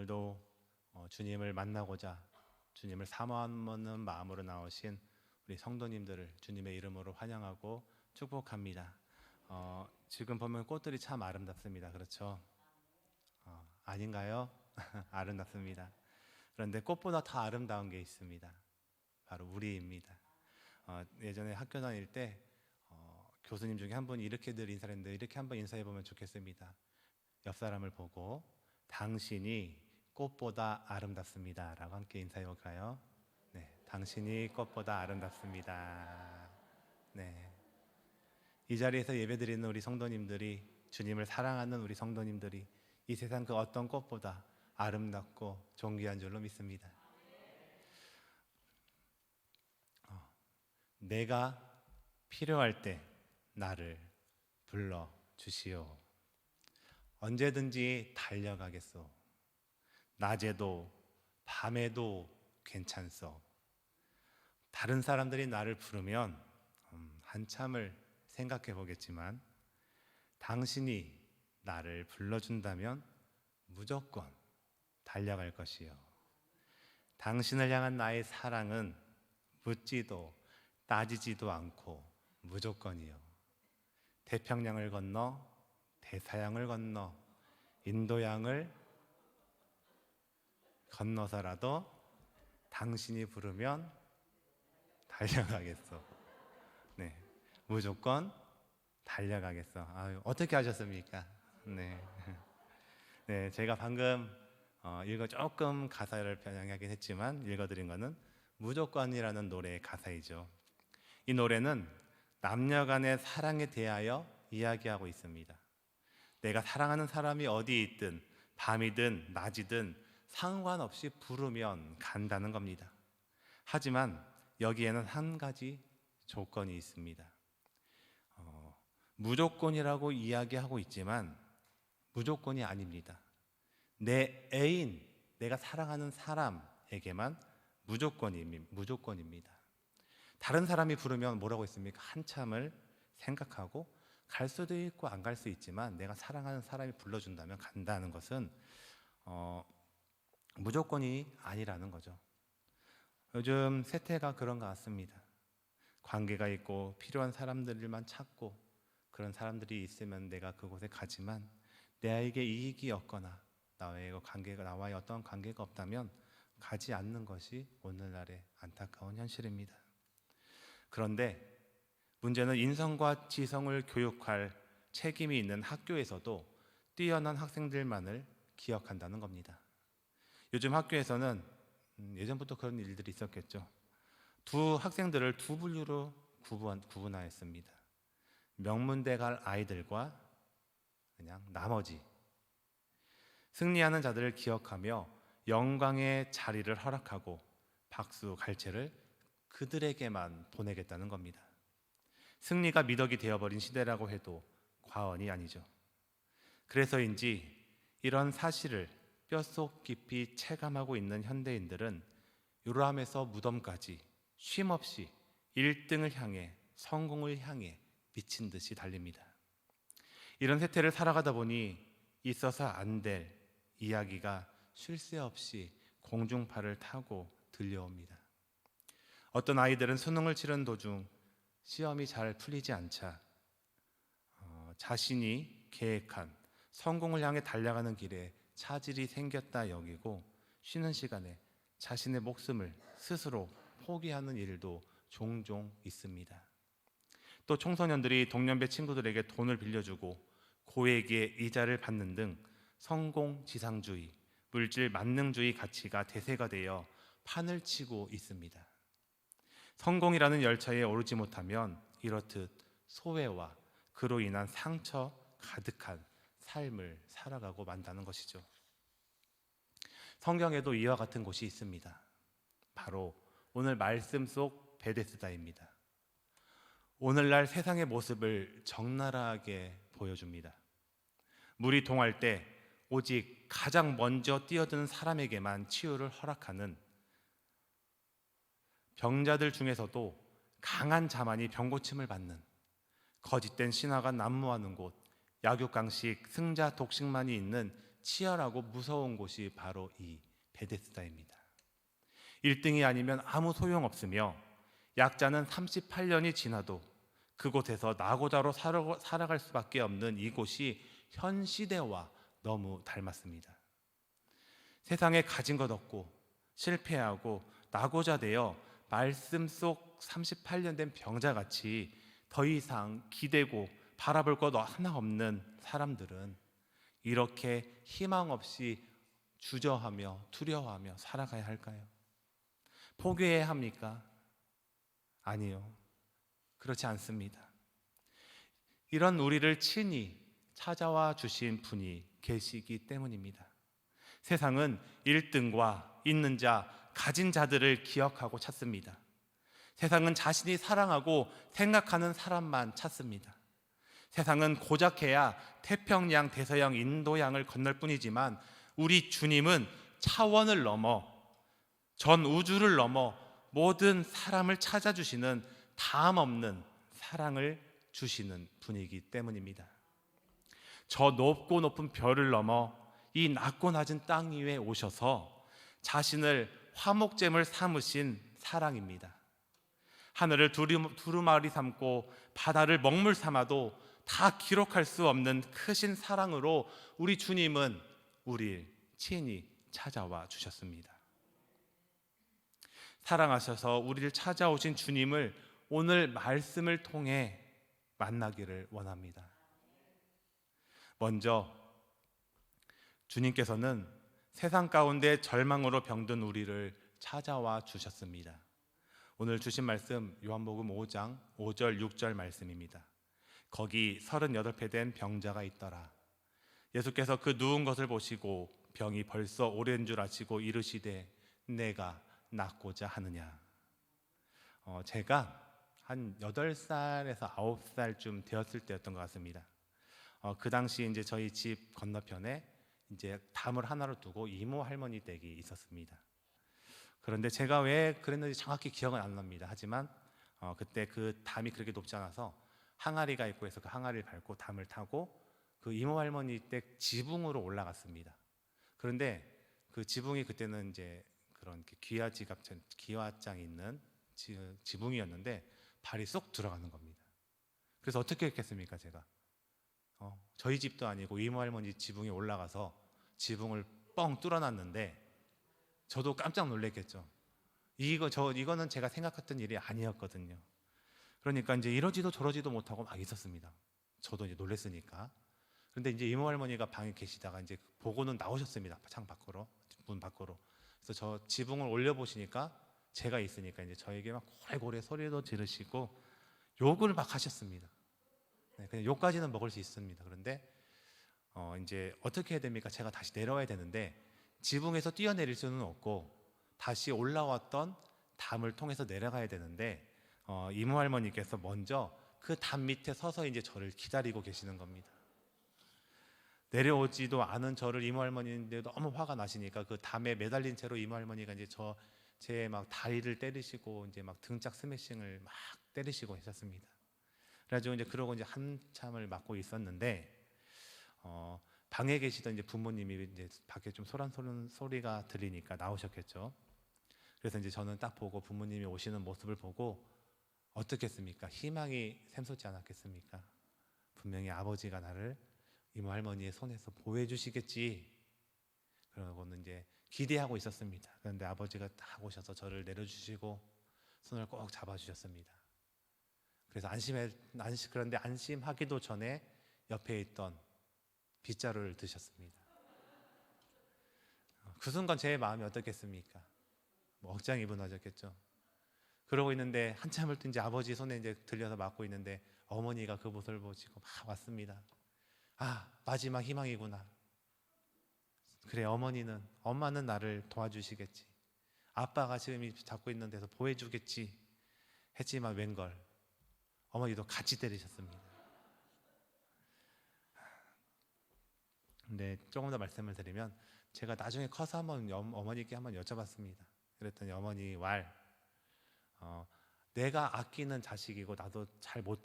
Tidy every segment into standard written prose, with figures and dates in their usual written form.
오늘도 주님을 만나고자 주님을 사모하는 마음으로 나오신 우리 성도님들을 주님의 이름으로 환영하고 축복합니다. 지금 보면 꽃들이 참 아름답습니다. 그렇죠? 아닌가요? 아름답습니다. 그런데 꽃보다 더 아름다운 게 있습니다. 바로 우리입니다. 예전에 학교 다닐 때 교수님 중에 한 분이 이렇게 늘 인사했는데, 이렇게 한번 인사해 보면 좋겠습니다. 옆 사람을 보고 당신이 꽃보다 아름답습니다 라고 함께 인사해 볼까요? 네, 당신이 꽃보다 아름답습니다. 네, 이 자리에서 예배드리는 우리 성도님들이, 주님을 사랑하는 우리 성도님들이 이 세상 그 어떤 꽃보다 아름답고 존귀한 줄로 믿습니다. 내가 필요할 때 나를 불러주시오. 언제든지 달려가겠소. 낮에도 밤에도 괜찮소. 다른 사람들이 나를 부르면 한참을 생각해 보겠지만, 당신이 나를 불러준다면 무조건 달려갈 것이요. 당신을 향한 나의 사랑은 묻지도 따지지도 않고 무조건이요. 태평양을 건너 대서양을 건너 인도양을 건너서라도 당신이 부르면 달려가겠어. 네, 무조건 달려가겠어. 어떻게 하셨습니까? 네, 네, 제가 방금 조금 가사를 변형하긴 했지만 읽어드린 거는 무조건이라는 노래의 가사이죠. 이 노래는 남녀 간의 사랑에 대하여 이야기하고 있습니다. 내가 사랑하는 사람이 어디 있든 밤이든 낮이든 상관없이 부르면 간다는 겁니다. 하지만 여기에는 한 가지 조건이 있습니다. 무조건이라고 이야기하고 있지만 무조건이 아닙니다. 내 애인, 내가 사랑하는 사람에게만 무조건입니다. 다른 사람이 부르면 뭐라고 했습니까? 한참을 생각하고 갈 수도 있고 안 갈 수 있지만, 내가 사랑하는 사람이 불러준다면 간다는 것은 무조건이 아니라는 거죠. 요즘 세태가 그런 것 같습니다. 관계가 있고 필요한 사람들만 찾고, 그런 사람들이 있으면 내가 그곳에 가지만, 내에게 이익이 없거나 나와의 어떤 관계가 없다면 가지 않는 것이 오늘날의 안타까운 현실입니다. 그런데 문제는 인성과 지성을 교육할 책임이 있는 학교에서도 뛰어난 학생들만을 기억한다는 겁니다. 요즘 학교에서는 예전부터 그런 일들이 있었겠죠. 학생들을 두 분류로 구분하였습니다. 명문대 갈 아이들과 그냥 나머지. 승리하는 자들을 기억하며 영광의 자리를 허락하고 박수 갈채를 그들에게만 보내겠다는 겁니다. 승리가 미덕이 되어버린 시대라고 해도 과언이 아니죠. 그래서인지 이런 사실을 뼛속 깊이 체감하고 있는 현대인들은 요람에서 무덤까지 쉼없이 1등을 향해, 성공을 향해 미친 듯이 달립니다. 이런 세태를 살아가다 보니 있어서 안 될 이야기가 쉴 새 없이 공중파를 타고 들려옵니다. 어떤 아이들은 수능을 치른 도중 시험이 잘 풀리지 않자 자신이 계획한 성공을 향해 달려가는 길에 차질이 생겼다 여기고 쉬는 시간에 자신의 목숨을 스스로 포기하는 일도 종종 있습니다. 또 청소년들이 동년배 친구들에게 돈을 빌려주고 고액의 이자를 받는 등 성공지상주의, 물질 만능주의 가치가 대세가 되어 판을 치고 있습니다. 성공이라는 열차에 오르지 못하면 이렇듯 소외와 그로 인한 상처 가득한 삶을 살아가고 만다는 것이죠. 성경에도 이와 같은 곳이 있습니다. 바로 오늘 말씀 속 베데스다입니다. 오늘날 세상의 모습을 적나라하게 보여줍니다. 물이 동할 때 오직 가장 먼저 뛰어드는 사람에게만 치유를 허락하는, 병자들 중에서도 강한 자만이 병고침을 받는, 거짓된 신화가 난무하는 곳, 약육강식 승자 독식만이 있는 치열하고 무서운 곳이 바로 이 베데스다입니다. 1등이 아니면 아무 소용없으며 약자는 38년이 지나도 그곳에서 낙오자로 살아갈 수밖에 없는 이곳이 현 시대와 너무 닮았습니다. 세상에 가진 것 없고 실패하고 낙오자 되어 말씀 속 38년 된 병자같이 더 이상 기대고 바라볼 것 하나 없는 사람들은 이렇게 희망 없이 주저하며 두려워하며 살아가야 할까요? 포기해야 합니까? 아니요, 그렇지 않습니다. 이런 우리를 친히 찾아와 주신 분이 계시기 때문입니다. 세상은 1등과 있는 자, 가진 자들을 기억하고 찾습니다. 세상은 자신이 사랑하고 생각하는 사람만 찾습니다. 세상은 고작해야 태평양, 대서양, 인도양을 건널 뿐이지만 우리 주님은 차원을 넘어 전 우주를 넘어 모든 사람을 찾아주시는 다음 없는 사랑을 주시는 분이기 때문입니다. 저 높고 높은 별을 넘어 이 낮고 낮은 땅 위에 오셔서 자신을 화목제물 삼으신 사랑입니다. 하늘을 두루마리 삼고 바다를 먹물 삼아도 다 기록할 수 없는 크신 사랑으로 우리 주님은 우리를 친히 찾아와 주셨습니다. 사랑하셔서 우리를 찾아오신 주님을 오늘 말씀을 통해 만나기를 원합니다. 먼저 주님께서는 세상 가운데 절망으로 병든 우리를 찾아와 주셨습니다. 오늘 주신 말씀 요한복음 5장 5절 6절 말씀입니다. 거기 38배 된 병자가 있더라. 예수께서 그 누운 것을 보시고 병이 벌써 오랜 줄 아시고 이르시되 내가 낫고자 하느냐. 제가 한 8살에서 9살쯤 되었을 때였던 것 같습니다. 그 당시 이제 저희 집 건너편에 이제 담을 하나로 두고 이모 할머니 댁이 있었습니다. 그런데 제가 왜 그랬는지 정확히 기억은 안 납니다. 하지만 그때 그 담이 그렇게 높지 않아서 항아리가 있고 해서 그 항아리를 밟고 담을 타고 그 이모 할머니 댁 지붕으로 올라갔습니다. 그런데 그 지붕이 그때는 이제 그런 기와장이 있는 지붕이었는데 발이 쏙 들어가는 겁니다. 그래서 어떻게 했겠습니까, 제가? 저희 집도 아니고 이모 할머니 지붕에 올라가서 지붕을 뻥 뚫어놨는데 저도 깜짝 놀랐겠죠. 이거는 제가 생각했던 일이 아니었거든요. 그러니까 이제 이러지도 저러지도 못하고 막 있었습니다. 저도 이제 놀랐으니까. 그런데 이제 이모 할머니가 방에 계시다가 이제 보고는 나오셨습니다. 창 밖으로, 문 밖으로. 그래서 저 지붕을 올려 보시니까 제가 있으니까 이제 저에게 막 고래고래 소리도 지르시고 욕을 막 하셨습니다. 네, 그냥 욕까지는 먹을 수 있습니다. 그런데 이제 어떻게 해야 됩니까? 제가 다시 내려와야 되는데 지붕에서 뛰어내릴 수는 없고 다시 올라왔던 담을 통해서 내려가야 되는데 이모 할머니께서 먼저 그 담 밑에 서서 이제 저를 기다리고 계시는 겁니다. 내려오지도 않은 저를 이모 할머니인데 너무 화가 나시니까 그 담에 매달린 채로 이모 할머니가 이제 제 막 다리를 때리시고 이제 막 등짝 스매싱을 막 때리시고 하셨습니다. 그래가지고 이제 그러고 이제 한참을 맞고 있었는데 방에 계시던 이제 부모님이 이제 밖에 좀 소란소란 소리가 들리니까 나오셨겠죠. 그래서 이제 저는 딱 보고 부모님이 오시는 모습을 보고 어떻겠습니까? 희망이 샘솟지 않았겠습니까? 분명히 아버지가 나를 이모 할머니의 손에서 보호해 주시겠지. 그러고는 이제 기대하고 있었습니다. 그런데 아버지가 딱 오셔서 저를 내려주시고 손을 꼭 잡아주셨습니다. 그래서 그런데 안심하기도 전에 옆에 있던 빗자루를 드셨습니다. 그 순간 제 마음이 어떻겠습니까? 억장 입은 하셨겠죠. 그러고 있는데 한참을 또 이제 아버지 손에 이제 들려서 맞고 있는데 어머니가 그 모습을 보시고 막 왔습니다. 아, 마지막 희망이구나. 그래, 엄마는 나를 도와주시겠지. 아빠가 지금 잡고 있는 데서 보호해주겠지 했지만 웬걸 어머니도 같이 때리셨습니다. 근데 조금 더 말씀을 드리면 제가 나중에 커서 어머니께 한번 여쭤봤습니다. 그랬더니 어머니 내가 아끼는 자식이고 나도 잘 못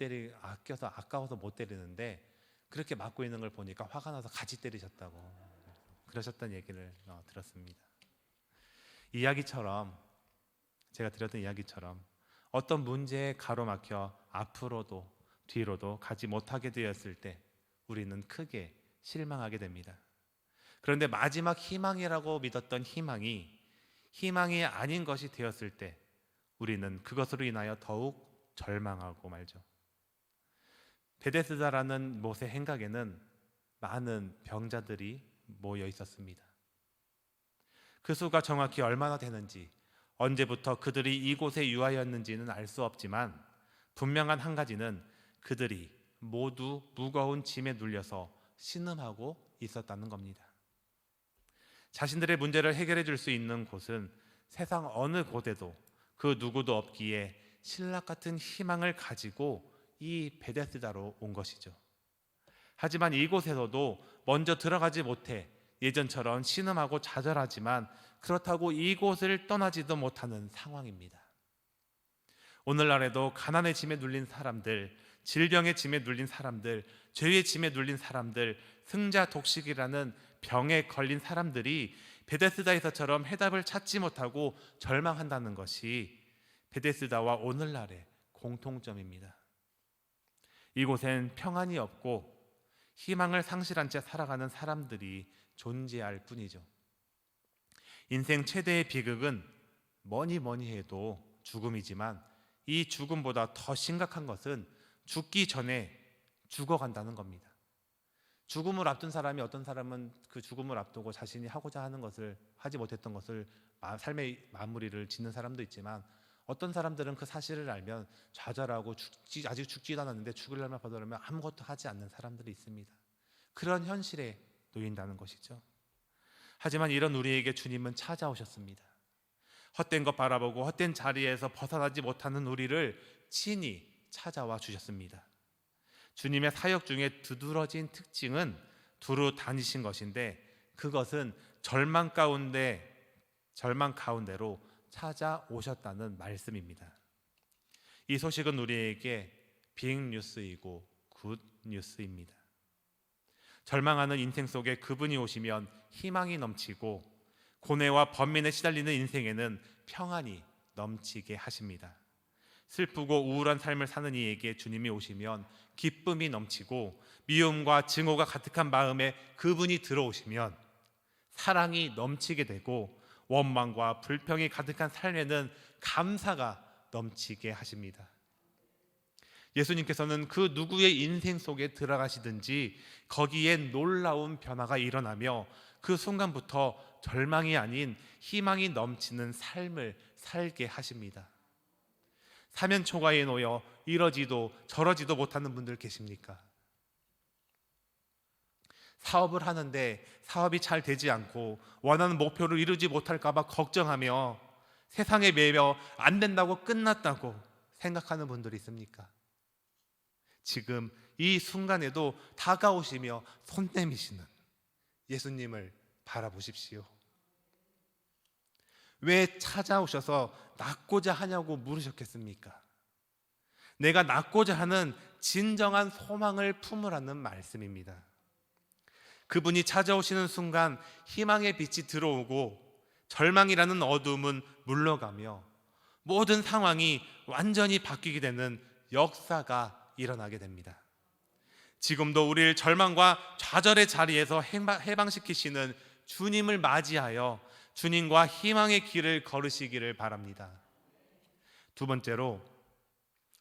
아까워서 못 때리는데 그렇게 맞고 있는 걸 보니까 화가 나서 같이 때리셨다고. 그러셨던 얘기를 들었습니다. 이야기처럼, 제가 드렸던 이야기처럼 어떤 문제에 가로막혀 앞으로도 뒤로도 가지 못하게 되었을 때 우리는 크게 실망하게 됩니다. 그런데 마지막 희망이라고 믿었던 희망이 아닌 것이 되었을 때 우리는 그것으로 인하여 더욱 절망하고 말죠. 베데스다라는 못의 행각에는 많은 병자들이 모여 있었습니다. 그 수가 정확히 얼마나 되는지, 언제부터 그들이 이곳에 유하였는지는 알 수 없지만 분명한 한 가지는 그들이 모두 무거운 짐에 눌려서 신음하고 있었다는 겁니다. 자신들의 문제를 해결해 줄 수 있는 곳은 세상 어느 곳에도 그 누구도 없기에 신락 같은 희망을 가지고 이 베데스다로 온 것이죠. 하지만 이곳에서도 먼저 들어가지 못해 예전처럼 신음하고 좌절하지만 그렇다고 이곳을 떠나지도 못하는 상황입니다. 오늘날에도 가난의 짐에 눌린 사람들, 질병의 짐에 눌린 사람들, 죄의 짐에 눌린 사람들, 승자 독식이라는 병에 걸린 사람들이 베데스다에서처럼 해답을 찾지 못하고 절망한다는 것이 베데스다와 오늘날의 공통점입니다. 이곳엔 평안이 없고 희망을 상실한 채 살아가는 사람들이 존재할 뿐이죠. 인생 최대의 비극은 뭐니 해도 죽음이지만 이 죽음보다 더 심각한 것은 죽기 전에 죽어간다는 겁니다. 죽음을 앞둔 사람이, 어떤 사람은 그 죽음을 앞두고 자신이 하고자 하는 것을 하지 못했던 것을 삶의 마무리를 짓는 사람도 있지만, 어떤 사람들은 그 사실을 알면 좌절하고 아직 죽지도 않았는데 죽을 날만 보더라면 아무것도 하지 않는 사람들이 있습니다. 그런 현실에 놓인다는 것이죠. 하지만 이런 우리에게 주님은 찾아오셨습니다. 헛된 것 바라보고 헛된 자리에서 벗어나지 못하는 우리를 친히 찾아와 주셨습니다. 주님의 사역 중에 두드러진 특징은 두루 다니신 것인데, 그것은 절망 가운데로 찾아오셨다는 말씀입니다. 이 소식은 우리에게 빅뉴스이고 굿뉴스입니다. 절망하는 인생 속에 그분이 오시면 희망이 넘치고, 고뇌와 번민에 시달리는 인생에는 평안이 넘치게 하십니다. 슬프고 우울한 삶을 사는 이에게 주님이 오시면 기쁨이 넘치고, 미움과 증오가 가득한 마음에 그분이 들어오시면 사랑이 넘치게 되고, 원망과 불평이 가득한 삶에는 감사가 넘치게 하십니다. 예수님께서는 그 누구의 인생 속에 들어가시든지 거기에 놀라운 변화가 일어나며 그 순간부터 절망이 아닌 희망이 넘치는 삶을 살게 하십니다. 사면 초가에 놓여 이러지도 저러지도 못하는 분들 계십니까? 사업을 하는데 사업이 잘 되지 않고 원하는 목표를 이루지 못할까 봐 걱정하며 세상에 매여 안 된다고 끝났다고 생각하는 분들이 있습니까? 지금 이 순간에도 다가오시며 손 내미시는 예수님을 바라보십시오. 왜 찾아오셔서 낫고자 하냐고 물으셨겠습니까? 내가 낫고자 하는 진정한 소망을 품으라는 말씀입니다. 그분이 찾아오시는 순간 희망의 빛이 들어오고 절망이라는 어둠은 물러가며 모든 상황이 완전히 바뀌게 되는 역사가 일어나게 됩니다. 지금도 우리를 절망과 좌절의 자리에서 해방시키시는 주님을 맞이하여 주님과 희망의 길을 걸으시기를 바랍니다. 두 번째로,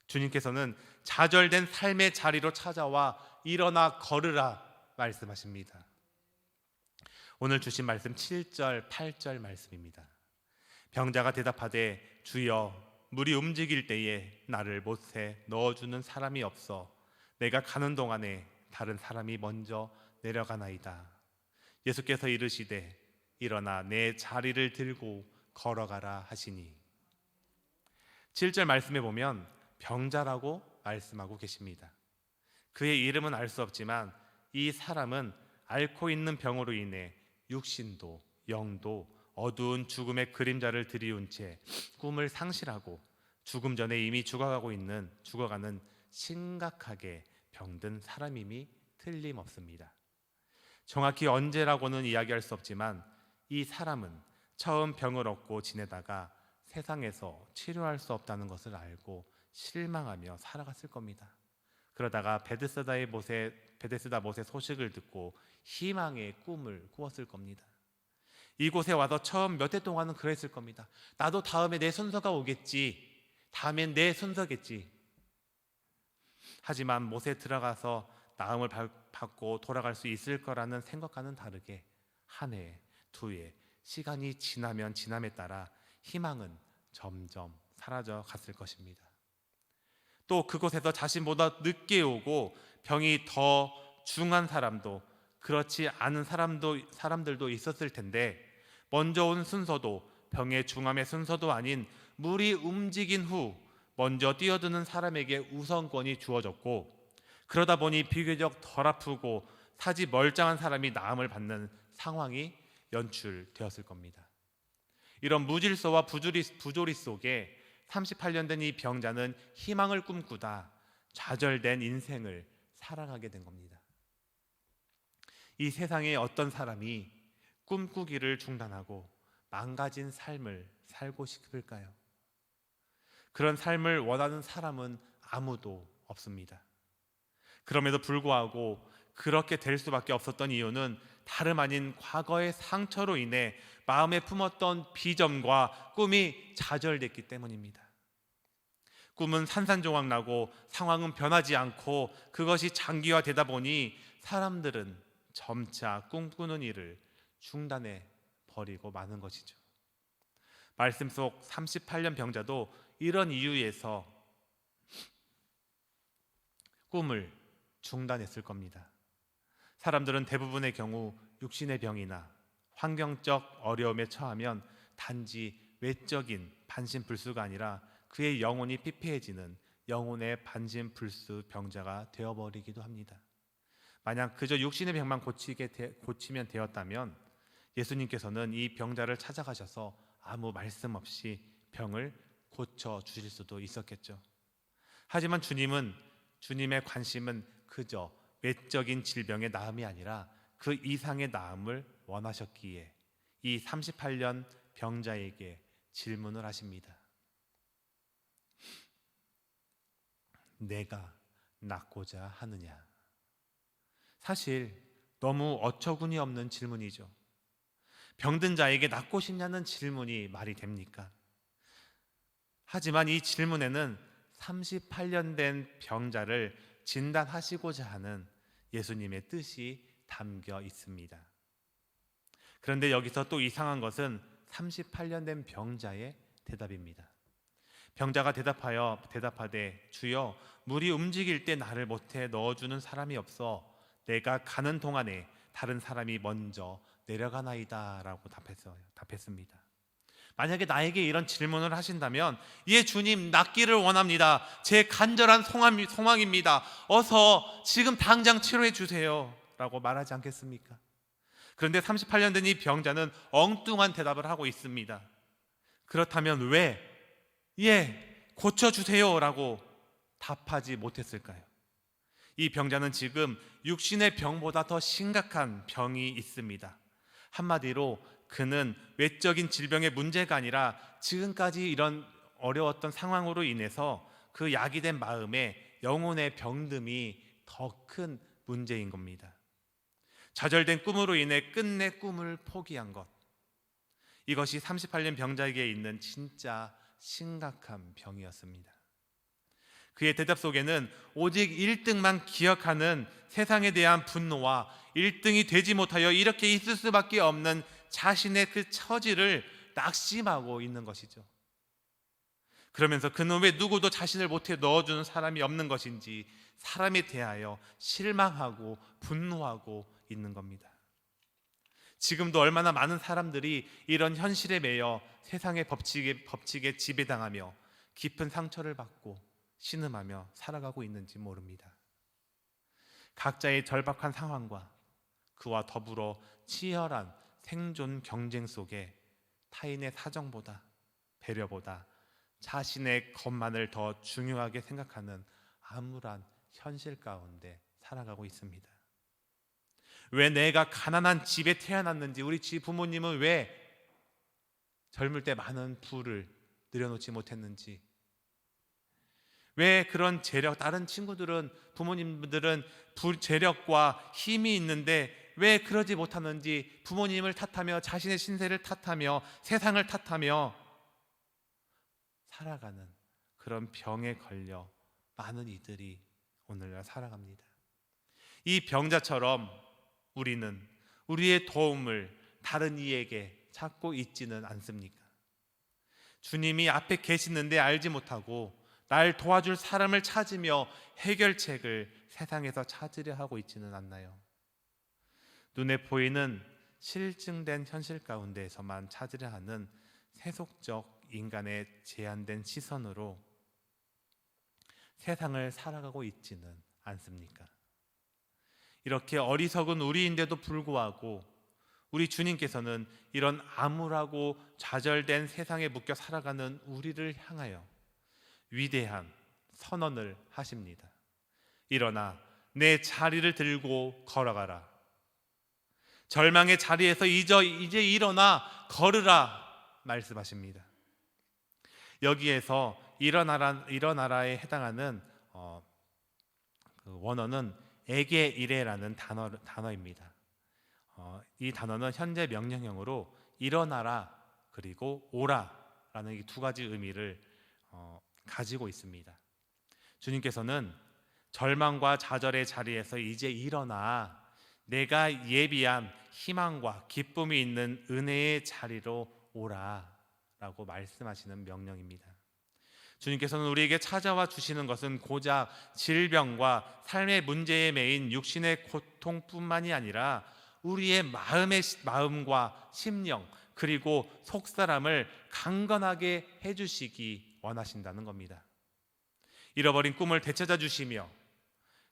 주님께서는 좌절된 삶의 자리로 찾아와 일어나 걸으라 말씀하십니다. 오늘 주신 말씀 7절, 8절 말씀입니다. 병자가 대답하되 주여, 물이 움직일 때에 나를 못에 넣어주는 사람이 없어 내가 가는 동안에 다른 사람이 먼저 내려가나이다. 예수께서 이르시되 일어나 내 자리를 들고 걸어가라 하시니. 7절 말씀에 보면 병자라고 말씀하고 계십니다. 그의 이름은 알 수 없지만 이 사람은 앓고 있는 병으로 인해 육신도 영도 어두운 죽음의 그림자를 들이운 채 꿈을 상실하고 죽음 전에 이미 죽어가는 심각하게 병든 사람임이 틀림없습니다. 정확히 언제라고는 이야기할 수 없지만 이 사람은 처음 병을 얻고 지내다가 세상에서 치료할 수 없다는 것을 알고 실망하며 살아갔을 겁니다. 그러다가 베데스다 못의 소식을 듣고 희망의 꿈을 꾸었을 겁니다. 이곳에 와서 처음 몇 해 동안은 그랬을 겁니다. 나도 다음에 내 순서가 오겠지. 다음엔 내 순서겠지. 하지만 못에 들어가서 나음을 받고 돌아갈 수 있을 거라는 생각과는 다르게 한 해, 두 해, 시간이 지나면 지남에 따라 희망은 점점 사라져 갔을 것입니다. 또 그곳에서 자신보다 늦게 오고 병이 더 중한 사람도 그렇지 않은 사람들도 있었을 텐데 먼저 온 순서도 병의 중함의 순서도 아닌 물이 움직인 후 먼저 뛰어드는 사람에게 우선권이 주어졌고 그러다 보니 비교적 덜 아프고 사지 멀쩡한 사람이 나음을 받는 상황이 연출되었을 겁니다. 이런 무질서와 부조리 속에 38년 된 이 병자는 희망을 꿈꾸다 좌절된 인생을 살아가게 된 겁니다. 이 세상에 어떤 사람이 꿈꾸기를 중단하고 망가진 삶을 살고 싶을까요? 그런 삶을 원하는 사람은 아무도 없습니다. 그럼에도 불구하고 그렇게 될 수밖에 없었던 이유는 다름 아닌 과거의 상처로 인해 마음에 품었던 비전과 꿈이 좌절됐기 때문입니다. 꿈은 산산조각나고 상황은 변하지 않고 그것이 장기화되다 보니 사람들은 점차 꿈꾸는 일을 중단해 버리고 마는 것이죠. 말씀 속 38년 병자도 이런 이유에서 꿈을 중단했을 겁니다. 사람들은 대부분의 경우 육신의 병이나 환경적 어려움에 처하면 단지 외적인 반신불수가 아니라 그의 영혼이 피폐해지는 영혼의 반신불수 병자가 되어버리기도 합니다. 만약 그저 육신의 병만 고치면 되었다면 예수님께서는 이 병자를 찾아가셔서 아무 말씀 없이 병을 고쳐주실 수도 있었겠죠. 하지만 주님의 관심은 그저 외적인 질병의 나음이 아니라 그 이상의 나음을 원하셨기에 이 38년 병자에게 질문을 하십니다. 내가 낫고자 하느냐? 사실 너무 어처구니 없는 질문이죠. 병든 자에게 낫고 싶냐는 질문이 말이 됩니까? 하지만 이 질문에는 38년 된 병자를 진단하시고자 하는 예수님의 뜻이 담겨 있습니다. 그런데 여기서 또 이상한 것은 38년 된 병자의 대답입니다. 병자가 대답하되 주여 물이 움직일 때 나를 못해 넣어주는 사람이 없어 내가 가는 동안에 다른 사람이 먼저 내려가나이다 라고 답했습니다. 만약에 나에게 이런 질문을 하신다면 예 주님 낫기를 원합니다. 제 간절한 소망입니다. 어서 지금 당장 치료해 주세요 라고 말하지 않겠습니까? 그런데 38년 된 이 병자는 엉뚱한 대답을 하고 있습니다. 그렇다면 왜 예 고쳐주세요 라고 답하지 못했을까요? 이 병자는 지금 육신의 병보다 더 심각한 병이 있습니다. 한마디로 그는 외적인 질병의 문제가 아니라 지금까지 이런 어려웠던 상황으로 인해서 그 야기된 마음에 영혼의 병듦이 더 큰 문제인 겁니다. 좌절된 꿈으로 인해 끝내 꿈을 포기한 것, 이것이 38년 병자에게 있는 진짜 심각한 병이었습니다. 그의 대답 속에는 오직 1등만 기억하는 세상에 대한 분노와 1등이 되지 못하여 이렇게 있을 수밖에 없는 자신의 그 처지를 낙심하고 있는 것이죠. 그러면서 그는 왜 누구도 자신을 못해 넣어주는 사람이 없는 것인지 사람에 대하여 실망하고 분노하고 있는 겁니다. 지금도 얼마나 많은 사람들이 이런 현실에 매여 세상의 법칙에 지배당하며 깊은 상처를 받고 신음하며 살아가고 있는지 모릅니다. 각자의 절박한 상황과 그와 더불어 치열한 생존 경쟁 속에 타인의 사정보다 배려보다 자신의 것만을 더 중요하게 생각하는 암울한 현실 가운데 살아가고 있습니다. 왜 내가 가난한 집에 태어났는지, 우리 집 부모님은 왜 젊을 때 많은 부를 늘여놓지 못했는지, 왜 그런 재력, 다른 친구들은, 부모님들은 재력과 힘이 있는데 왜 그러지 못하는지 부모님을 탓하며 자신의 신세를 탓하며 세상을 탓하며 살아가는 그런 병에 걸려 많은 이들이 오늘날 살아갑니다. 이 병자처럼 우리는 우리의 도움을 다른 이에게 찾고 있지는 않습니까? 주님이 앞에 계시는데 알지 못하고 날 도와줄 사람을 찾으며 해결책을 세상에서 찾으려 하고 있지는 않나요? 눈에 보이는 실증된 현실 가운데에서만 찾으려 하는 세속적 인간의 제한된 시선으로 세상을 살아가고 있지는 않습니까? 이렇게 어리석은 우리인데도 불구하고 우리 주님께서는 이런 암울하고 좌절된 세상에 묶여 살아가는 우리를 향하여 위대한 선언을 하십니다. 일어나 내 자리를 들고 걸어가라. 절망의 자리에서 이제 일어나 걸으라 말씀하십니다. 여기에서 일어나라에 해당하는 그 원어는 에게 이레라는 단어입니다. 이 단어는 현재 명령형으로 일어나라 그리고 오라라는 이 두 가지 의미를 가지고 있습니다. 주님께서는 절망과 좌절의 자리에서 이제 일어나 내가 예비한 희망과 기쁨이 있는 은혜의 자리로 오라라고 말씀하시는 명령입니다. 주님께서는 우리에게 찾아와 주시는 것은 고작 질병과 삶의 문제에 매인 육신의 고통뿐만이 아니라 우리의 마음과 심령 그리고 속사람을 강건하게 해주시기 원하신다는 겁니다. 잃어버린 꿈을 되찾아 주시며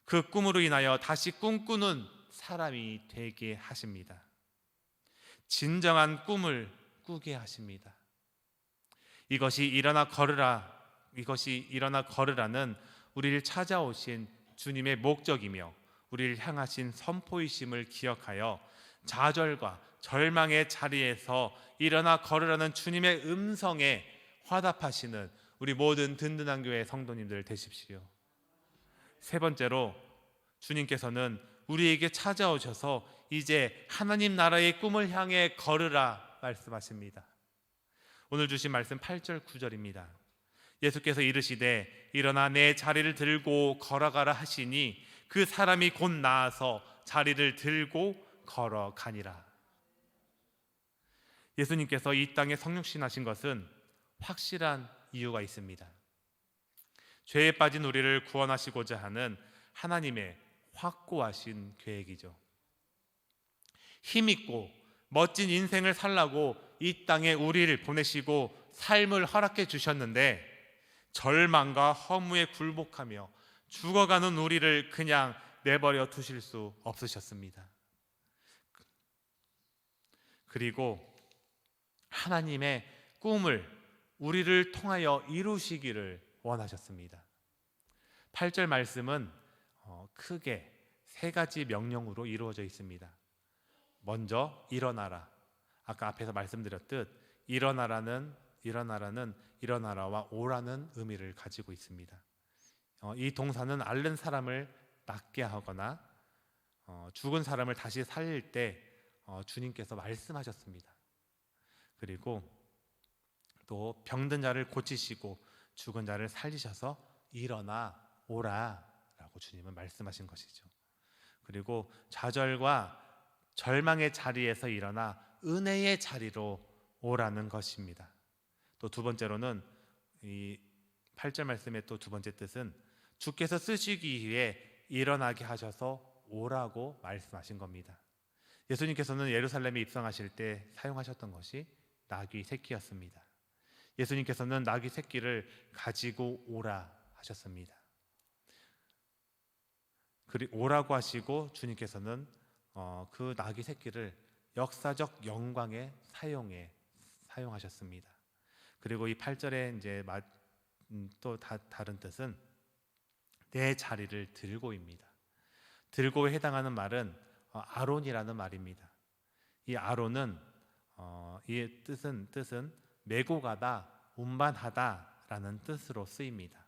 그 꿈으로 인하여 다시 꿈꾸는 사람이 되게 하십니다. 진정한 꿈을 꾸게 하십니다. 이것이 일어나 걸으라는 우리를 찾아오신 주님의 목적이며 우리를 향하신 선포이심을 기억하여 좌절과 절망의 자리에서 일어나 걸으라는 주님의 음성에 화답하시는 우리 모든 든든한 교회 성도님들 되십시오. 세 번째로, 주님께서는 우리에게 찾아오셔서 이제 하나님 나라의 꿈을 향해 걸으라 말씀하십니다. 오늘 주신 말씀 8절 9절입니다. 예수께서 이르시되 일어나 내 자리를 들고 걸어가라 하시니 그 사람이 곧 나아서 자리를 들고 걸어가니라. 예수님께서 이 땅에 성육신하신 것은 확실한 이유가 있습니다. 죄에 빠진 우리를 구원하시고자 하는 하나님의 확고하신 계획이죠. 힘있고 멋진 인생을 살라고 이 땅에 우리를 보내시고 삶을 허락해 주셨는데 절망과 허무에 굴복하며 죽어가는 우리를 그냥 내버려 두실 수 없으셨습니다. 그리고 하나님의 꿈을 우리를 통하여 이루시기를 원하셨습니다. 8절 말씀은 크게 세 가지 명령으로 이루어져 있습니다. 먼저 일어나라. 아까 앞에서 말씀드렸듯 일어나라와 오라는 의미를 가지고 있습니다. 이 동사는 앓는 사람을 낫게 하거나 죽은 사람을 다시 살릴 때 주님께서 말씀하셨습니다. 그리고 또 병든 자를 고치시고 죽은 자를 살리셔서 일어나 오라라고 주님은 말씀하신 것이죠. 그리고 좌절과 절망의 자리에서 일어나 은혜의 자리로 오라는 것입니다. 또 두 번째로는 이 8절 말씀의 또 두 번째 뜻은 주께서 쓰시기 위해 일어나게 하셔서 오라고 말씀하신 겁니다. 예수님께서는 예루살렘에 입성하실 때 사용하셨던 것이 나귀 새끼였습니다. 예수님께서는 나귀 새끼를 가지고 오라 하셨습니다. 오라고 하시고 주님께서는 그 나귀 새끼를 역사적 영광에 사용하셨습니다. 그리고 이 8절에 이제 또 다른 뜻은 내 자리를 들고입니다. 들고에 해당하는 말은 아론이라는 말입니다. 이 아론은 이 뜻은 메고 가다, 운반하다라는 뜻으로 쓰입니다.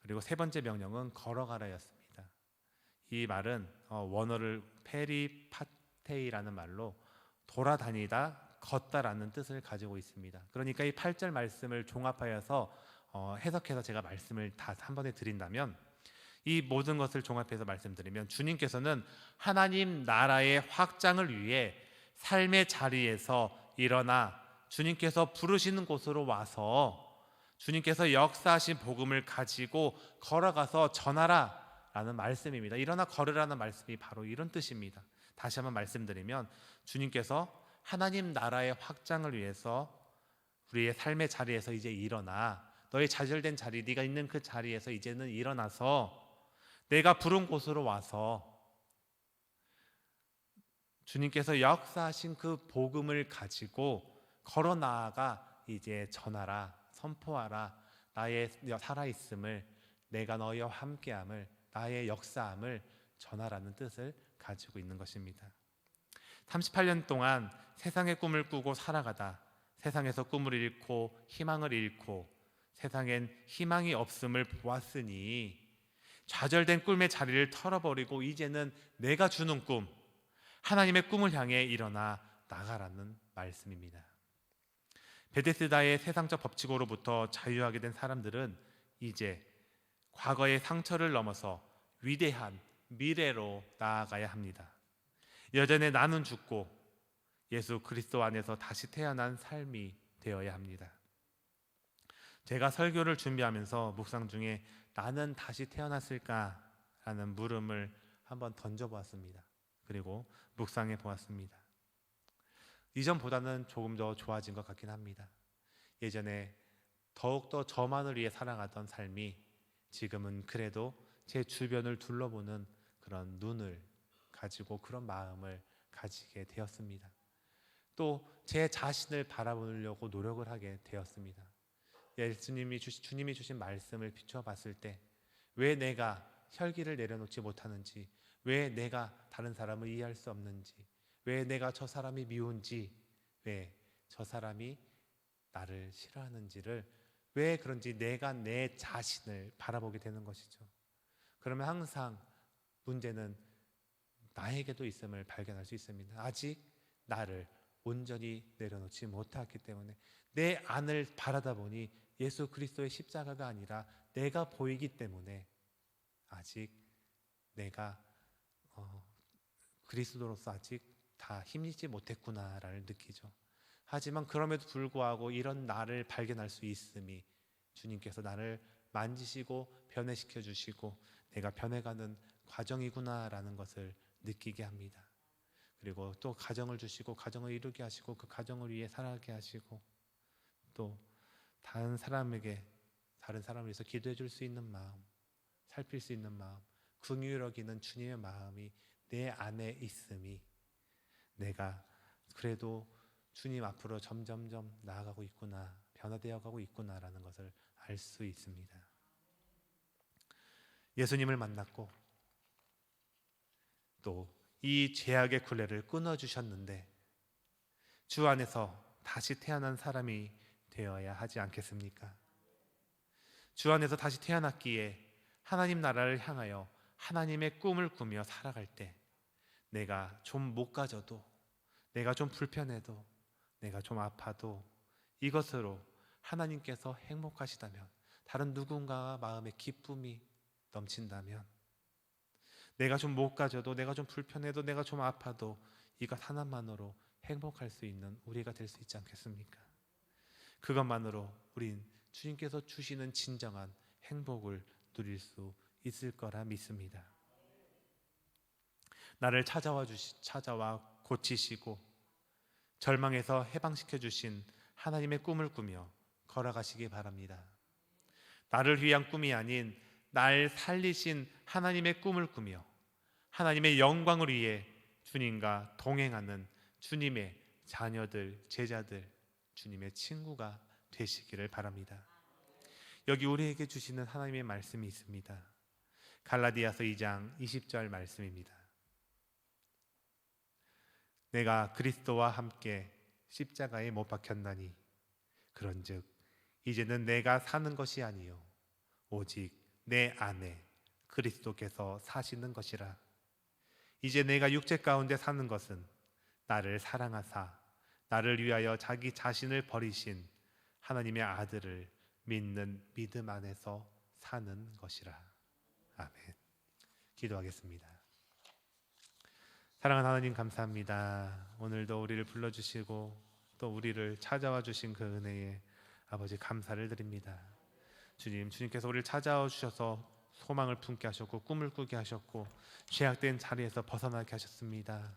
그리고 세 번째 명령은 걸어가라였습니다. 이 말은 원어를 페리파테이라는 말로 돌아다니다, 걷다라는 뜻을 가지고 있습니다. 그러니까 이 8절 말씀을 종합하여서 해석해서 제가 말씀을 다 한 번에 드린다면, 이 모든 것을 종합해서 말씀드리면, 주님께서는 하나님 나라의 확장을 위해 삶의 자리에서 일어나 주님께서 부르시는 곳으로 와서 주님께서 역사하신 복음을 가지고 걸어가서 전하라 라는 말씀입니다. 일어나 걸으라는 말씀이 바로 이런 뜻입니다. 다시 한번 말씀드리면, 주님께서 하나님 나라의 확장을 위해서 우리의 삶의 자리에서 이제 일어나, 너의 좌절된 자리, 네가 있는 그 자리에서 이제는 일어나서 내가 부른 곳으로 와서 주님께서 역사하신 그 복음을 가지고 걸어 나아가 이제 전하라, 선포하라. 나의 살아있음을, 내가 너희와 함께함을, 나의 역사함을 전하라는 뜻을 가지고 있는 것입니다. 38년 동안 세상의 꿈을 꾸고 살아가다 세상에서 꿈을 잃고 희망을 잃고 세상엔 희망이 없음을 보았으니 좌절된 꿈의 자리를 털어버리고 이제는 내가 주는 꿈, 하나님의 꿈을 향해 일어나 나가라는 말씀입니다. 베데스다의 세상적 법칙으로부터 자유하게 된 사람들은 이제 과거의 상처를 넘어서 위대한 미래로 나아가야 합니다. 여전히 나는 죽고 예수 그리스도 안에서 다시 태어난 삶이 되어야 합니다. 제가 설교를 준비하면서 묵상 중에 나는 다시 태어났을까라는 물음을 한번 던져보았습니다. 그리고 묵상해 보았습니다. 이전보다는 조금 더 좋아진 것 같긴 합니다. 예전에 더욱더 저만을 위해 살아가던 삶이 지금은 그래도 제 주변을 둘러보는 그런 눈을 가지고 그런 마음을 가지게 되었습니다. 또 제 자신을 바라보려고 노력을 하게 되었습니다. 주님이 주신 말씀을 비춰봤을 때 왜 내가 혈기를 내려놓지 못하는지, 왜 내가 다른 사람을 이해할 수 없는지, 왜 내가 저 사람이 미운지, 왜 저 사람이 나를 싫어하는지를, 왜 그런지 내가 내 자신을 바라보게 되는 것이죠. 그러면 항상 문제는 나에게도 있음을 발견할 수 있습니다. 아직 나를 온전히 내려놓지 못했기 때문에 내 안을 바라다 보니 예수 그리스도의 십자가가 아니라 내가 보이기 때문에 아직 내가 그리스도로서 아직 다 힘있지 못했구나를 느끼죠. 하지만 그럼에도 불구하고 이런 나를 발견할 수 있음이 주님께서 나를 만지시고 변해시켜 주시고 내가 변해가는 과정이구나라는 것을 느끼게 합니다. 그리고 또 가정을 주시고 가정을 이루게 하시고 그 가정을 위해 살아가게 하시고 또 다른 사람을 위해서 기도해 줄 수 있는 마음, 살필 수 있는 마음, 긍휼히 여기는 주님의 마음이 내 안에 있음이 내가 그래도 주님 앞으로 점점점 나아가고 있구나, 변화되어 가고 있구나라는 것을 알 수 있습니다. 예수님을 만났고 또 이 죄악의 굴레를 끊어주셨는데 주 안에서 다시 태어난 사람이 되어야 하지 않겠습니까? 주 안에서 다시 태어났기에 하나님 나라를 향하여 하나님의 꿈을 꾸며 살아갈 때 내가 좀 못 가져도, 내가 좀 불편해도, 내가 좀 아파도 이것으로 하나님께서 행복하시다면, 다른 누군가가 마음에 기쁨이 넘친다면, 내가 좀 못 가져도, 내가 좀 불편해도, 내가 좀 아파도 이것 하나만으로 행복할 수 있는 우리가 될 수 있지 않겠습니까? 그것만으로 우린 주님께서 주시는 진정한 행복을 누릴 수 있을 거라 믿습니다. 나를 찾아와 고치시고 절망에서 해방시켜 주신 하나님의 꿈을 꾸며 걸어가시기 바랍니다. 나를 위한 꿈이 아닌 날 살리신 하나님의 꿈을 꾸며 하나님의 영광을 위해 주님과 동행하는 주님의 자녀들, 제자들, 주님의 친구가 되시기를 바랍니다. 여기 우리에게 주시는 하나님의 말씀이 있습니다. 갈라디아서 2장 20절 말씀입니다. 내가 그리스도와 함께 십자가에 못 박혔나니 그런즉 이제는 내가 사는 것이 아니요 오직 내 안에 그리스도께서 사시는 것이라. 이제 내가 육체 가운데 사는 것은 나를 사랑하사 나를 위하여 자기 자신을 버리신 하나님의 아들을 믿는 믿음 안에서 사는 것이라. 아멘. 기도하겠습니다. 사랑하는 하나님, 감사합니다. 오늘도 우리를 불러주시고 또 우리를 찾아와 주신 그 은혜에 아버지 감사를 드립니다. 주님께서 우리를 찾아와 주셔서 소망을 품게 하셨고 꿈을 꾸게 하셨고 죄악된 자리에서 벗어나게 하셨습니다.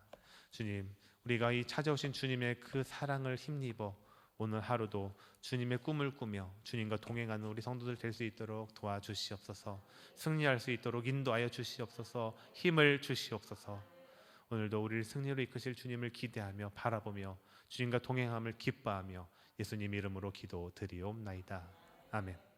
주님, 우리가 이 찾아오신 주님의 그 사랑을 힘입어 오늘 하루도 주님의 꿈을 꾸며 주님과 동행하는 우리 성도들 될 수 있도록 도와주시옵소서. 승리할 수 있도록 인도하여 주시옵소서. 힘을 주시옵소서. 오늘도 우리를 승리로 이끄실 주님을 기대하며 바라보며 주님과 동행함을 기뻐하며 예수님 이름으로 기도드리옵나이다. 아멘.